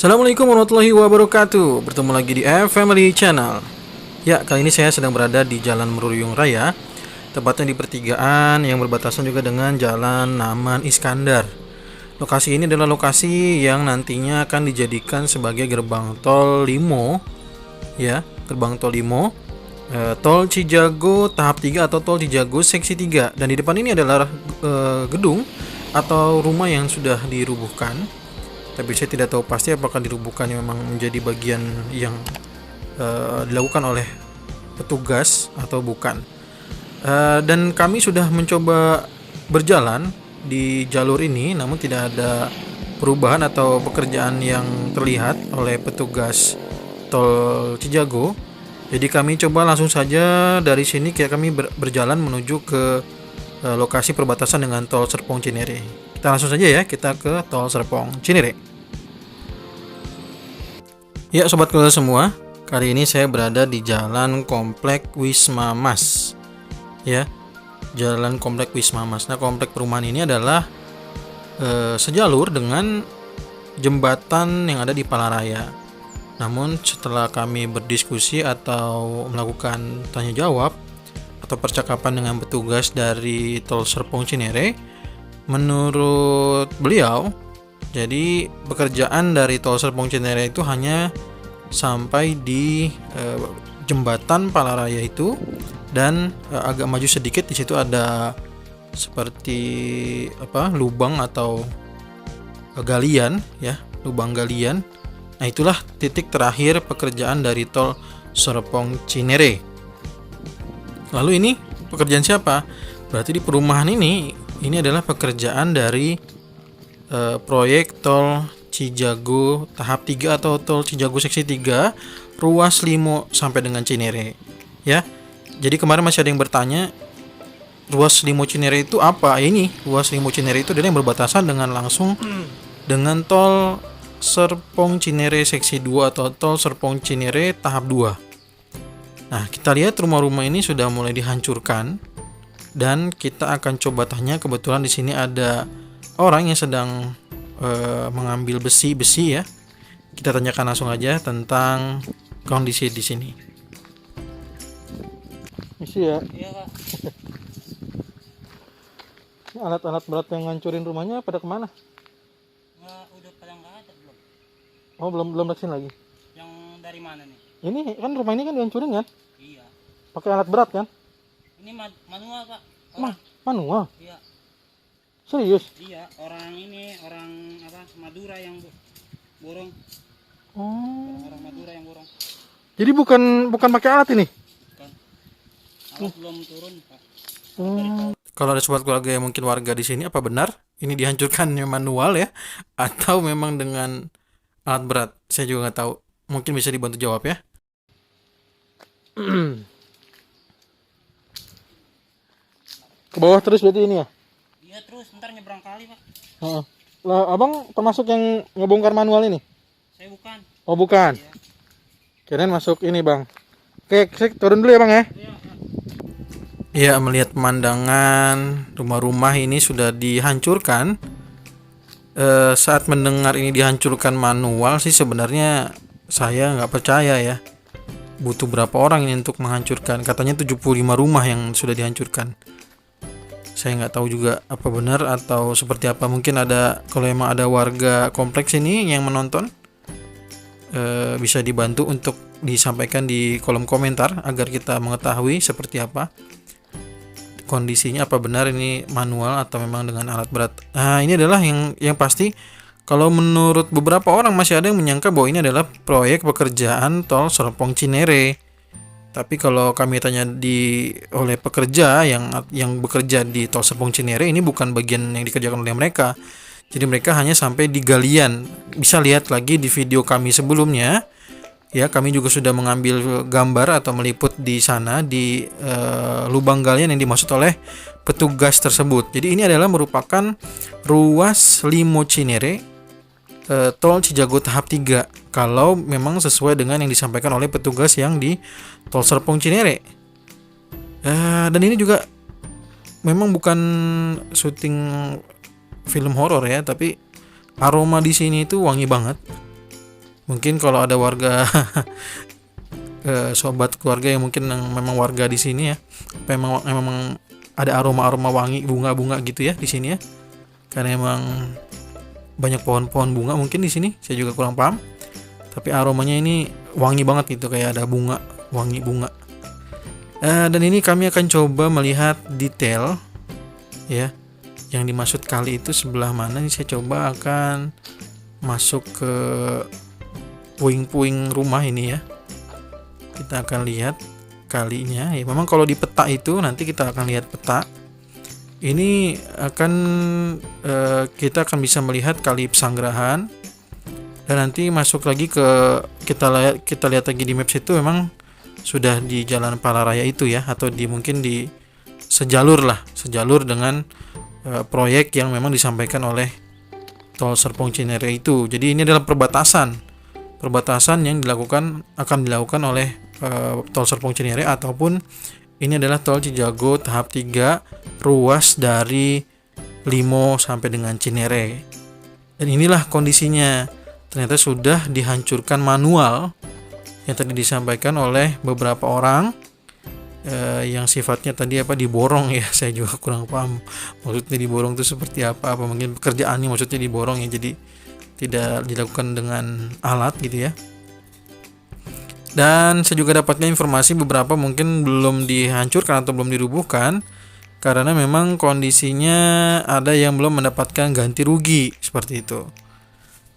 Assalamualaikum warahmatullahi wabarakatuh. Bertemu lagi di Family Channel. Ya, kali ini saya sedang berada di Jalan Meruyung Raya, tepatnya di pertigaan yang berbatasan juga dengan Jalan Naman Iskandar. Lokasi ini adalah lokasi yang nantinya akan dijadikan sebagai gerbang tol Limo, ya, gerbang tol Limo, tol Cijago tahap 3 atau tol Cijago seksi 3. Dan di depan ini adalah gedung atau rumah yang sudah dirubuhkan. Tapi saya tidak tahu pasti apakah dirubuhkan memang menjadi bagian yang dilakukan oleh petugas atau bukan. Dan kami sudah mencoba berjalan di jalur ini, namun tidak ada perubahan atau pekerjaan yang terlihat oleh petugas tol Cijago. Jadi kami coba langsung saja dari sini kami berjalan menuju ke lokasi perbatasan dengan tol Serpong Cinere. Kita langsung saja ya, kita ke tol Serpong Cinere. Ya sobat keluarga semua, kali ini saya berada di Jalan Komplek Wisma Mas. Ya, Jalan Komplek Wisma Mas. Nah, komplek perumahan ini adalah sejalur dengan jembatan yang ada di Palaraya. Namun setelah kami berdiskusi atau melakukan tanya jawab atau percakapan dengan petugas dari tol Serpong Cinere, menurut beliau, jadi pekerjaan dari tol Serpong Cinere itu hanya sampai di jembatan Palaraya itu, dan agak maju sedikit di situ ada seperti lubang atau galian, ya, lubang galian. Nah, itulah titik terakhir pekerjaan dari tol Serpong Cinere. Lalu ini pekerjaan siapa? Berarti di perumahan ini adalah pekerjaan dari proyek tol Cijago tahap 3 atau tol Cijago seksi 3 ruas Limo sampai dengan Cinere. Ya. Jadi kemarin masih ada yang bertanya, ruas Limo Cinere itu apa? Ini ruas Limo Cinere itu adalah yang berbatasan dengan langsung dengan tol Serpong Cinere seksi 2 atau tol Serpong Cinere tahap 2. Nah, kita lihat rumah-rumah ini sudah mulai dihancurkan, dan kita akan coba tanya. Kebetulan di sini ada orang yang sedang mengambil besi-besi, ya. Kita tanyakan langsung aja tentang kondisi di sini. Isi ya. Iya, Kak. Alat-alat berat yang ngancurin rumahnya pada kemana? Udah pada nggak ada belum? Oh, belum vaksin lagi. Yang dari mana nih? Ini kan rumah ini kan dihancurin kan? Iya. Pakai alat berat kan? Ini manual, Kak. Manual? Iya. Serius? Iya, orang Madura yang borong. Oh. Orang Madura yang borong. Jadi bukan pakai alat ini? Bukan. Alat belum turun, Pak. Kalau ada sobat keluarga yang mungkin warga di sini, apa benar ini dihancurkannya manual, ya, atau memang dengan alat berat? Saya juga nggak tahu. Mungkin bisa dibantu jawab, ya. Ke bawah terus berarti ini, ya? Iya, terus ntar nyebrang kali, Pak. Lah, abang termasuk yang ngebongkar manual ini? Saya bukan. Oh, bukan. Iya. Kirain masuk ini, Bang. Oke, saya turun dulu ya, Bang, ya. Iya, Kak. Ya, melihat pemandangan rumah-rumah ini sudah dihancurkan. Saat mendengar ini dihancurkan manual sih sebenarnya saya nggak percaya, ya. Butuh berapa orang ini untuk menghancurkan? Katanya 75 rumah yang sudah dihancurkan. Saya nggak tahu juga apa benar atau seperti apa. Mungkin ada, kalau emang ada warga kompleks ini yang menonton, bisa dibantu untuk disampaikan di kolom komentar agar kita mengetahui seperti apa kondisinya, apa benar ini manual atau memang dengan alat berat. Nah, ini adalah yang pasti, kalau menurut beberapa orang masih ada yang menyangka bahwa ini adalah proyek pekerjaan tol Serpong Cinere. Tapi kalau kami tanya oleh pekerja yang bekerja di tol Serpong Cinere, ini bukan bagian yang dikerjakan oleh mereka. Jadi mereka hanya sampai di galian. Bisa lihat lagi di video kami sebelumnya. Ya, kami juga sudah mengambil gambar atau meliput di sana di lubang galian yang dimaksud oleh petugas tersebut. Jadi ini adalah merupakan ruas Limo Cinere, tol Cijago tahap 3, kalau memang sesuai dengan yang disampaikan oleh petugas yang di tol Serpong Cinere. Dan ini juga memang bukan syuting film horor, ya, tapi aroma di sini itu wangi banget. Mungkin kalau ada warga sobat keluarga yang mungkin yang memang warga di sini ya, memang ada aroma-aroma wangi bunga-bunga gitu ya di sini ya. Karena emang banyak pohon-pohon bunga mungkin di sini, saya juga kurang paham. Tapi aromanya ini wangi banget gitu, kayak ada bunga, wangi bunga. Dan ini kami akan coba melihat detail ya. Yang dimaksud kali itu sebelah mana? Ini saya coba akan masuk ke puing-puing rumah ini ya. Kita akan lihat kalinya. Ya, memang kalau di peta itu nanti kita akan lihat peta. Ini akan kita akan bisa melihat kali Pesanggerahan. Dan nanti masuk lagi ke kita lihat lagi di maps itu memang sudah di Jalan Palaraya itu ya, atau mungkin di sejalur dengan proyek yang memang disampaikan oleh Tol Serpong Cinere itu. Jadi ini adalah perbatasan yang akan dilakukan oleh Tol Serpong Cinere, ataupun ini adalah Tol Cijago tahap 3 ruas dari Limo sampai dengan Cinere. Dan inilah kondisinya. Ternyata sudah dihancurkan manual yang tadi disampaikan oleh beberapa orang yang sifatnya tadi diborong ya. Saya juga kurang paham maksudnya diborong itu seperti apa mungkin pekerjaannya maksudnya diborong ya, jadi tidak dilakukan dengan alat gitu ya. Dan saya juga dapatnya informasi beberapa mungkin belum dihancurkan atau belum dirubuhkan karena memang kondisinya ada yang belum mendapatkan ganti rugi seperti itu.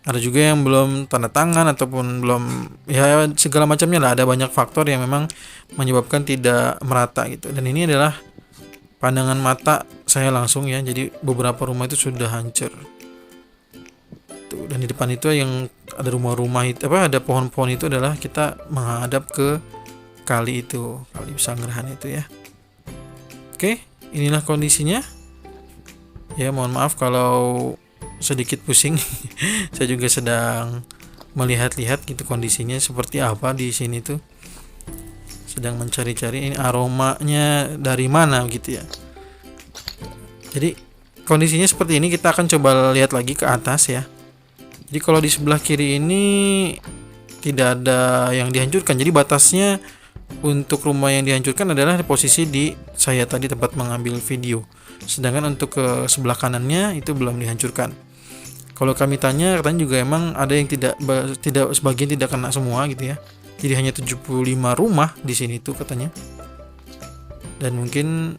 Ada juga yang belum tanda tangan ataupun belum ya segala macamnya lah, ada banyak faktor yang memang menyebabkan tidak merata gitu. Dan ini adalah pandangan mata saya langsung ya. Jadi beberapa rumah itu sudah hancur. Tuh, dan di depan itu yang ada rumah-rumah itu ada pohon-pohon itu adalah kita menghadap ke kali itu, kali Pesanggerahan itu ya. Oke, inilah kondisinya. Ya, mohon maaf kalau sedikit pusing. Saya juga sedang melihat-lihat gitu kondisinya seperti apa di sini tuh. Sedang mencari-cari ini aromanya dari mana gitu ya. Jadi kondisinya seperti ini, kita akan coba lihat lagi ke atas ya. Jadi kalau di sebelah kiri ini tidak ada yang dihancurkan. Jadi batasnya untuk rumah yang dihancurkan adalah posisi di saya tadi tempat mengambil video. Sedangkan untuk ke sebelah kanannya itu belum dihancurkan. Kalau kami tanya, katanya juga emang ada yang tidak sebagian tidak kena semua gitu ya. Jadi hanya 75 rumah di sini tuh katanya. Dan mungkin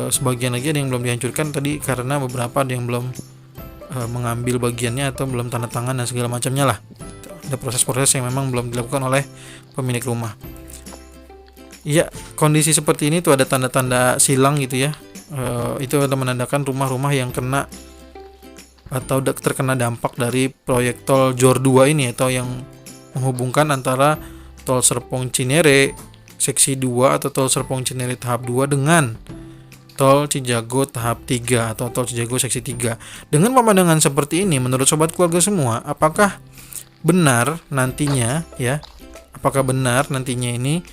sebagian lagi ada yang belum dihancurkan tadi karena beberapa ada yang belum mengambil bagiannya atau belum tanda tangan dan segala macamnya lah. Ada proses-proses yang memang belum dilakukan oleh pemilik rumah. Iya, kondisi seperti ini tuh ada tanda-tanda silang gitu ya. Itu adalah menandakan rumah-rumah yang kena atau terkena dampak dari proyek tol JOR 2 ini, atau yang menghubungkan antara Tol Serpong Cinere seksi 2 atau Tol Serpong Cinere tahap 2 dengan Tol Cijago tahap 3 atau Tol Cijago seksi 3. Dengan pemandangan seperti ini, menurut sobat keluarga semua, apakah benar nantinya ini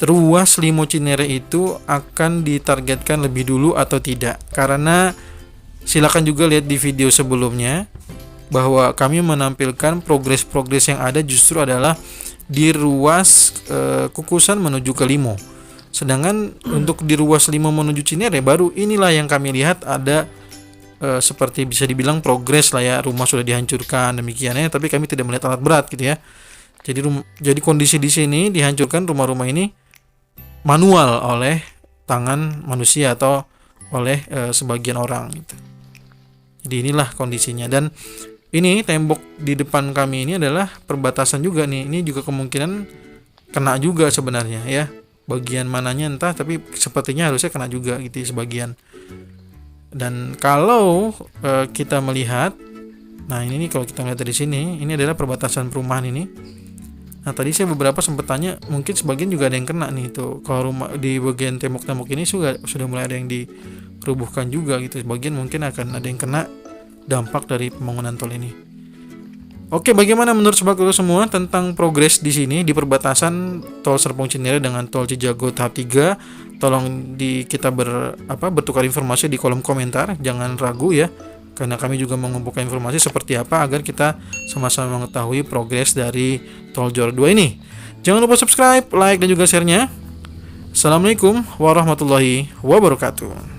ruas Limo Cinere itu akan ditargetkan lebih dulu atau tidak? Karena silakan juga lihat di video sebelumnya bahwa kami menampilkan progres-progres yang ada justru adalah di ruas Kukusan menuju ke Limo. Sedangkan untuk di ruas Limo menuju Cinere baru inilah yang kami lihat ada seperti bisa dibilang progres lah ya, rumah sudah dihancurkan demikiannya, tapi kami tidak melihat alat berat gitu ya. Jadi kondisi di sini dihancurkan rumah-rumah ini manual oleh tangan manusia atau oleh sebagian orang gitu. Jadi inilah kondisinya. Dan ini tembok di depan kami ini adalah perbatasan juga nih. Ini juga kemungkinan kena juga sebenarnya ya. Bagian mananya entah, tapi sepertinya harusnya kena juga gitu sebagian. Dan kalau kita melihat, nah ini nih kalau kita melihat dari sini, ini adalah perbatasan perumahan ini. Nah tadi saya beberapa sempat tanya, mungkin sebagian juga ada yang kena nih tuh. Kalau rumah di bagian tembok-tembok ini sudah mulai ada yang dirubuhkan juga gitu. Sebagian mungkin akan ada yang kena dampak dari pembangunan tol ini. Oke, bagaimana menurut sobat keluarga semua tentang progres di sini di perbatasan Tol Serpong Cinere dengan Tol Cijago tahap 3? Tolong kita bertukar informasi di kolom komentar, jangan ragu ya. karena kami juga mengumpulkan informasi seperti apa agar kita sama-sama mengetahui progres dari tol Jor 2 ini. Jangan lupa subscribe, like, dan juga share-nya. Assalamualaikum warahmatullahi wabarakatuh.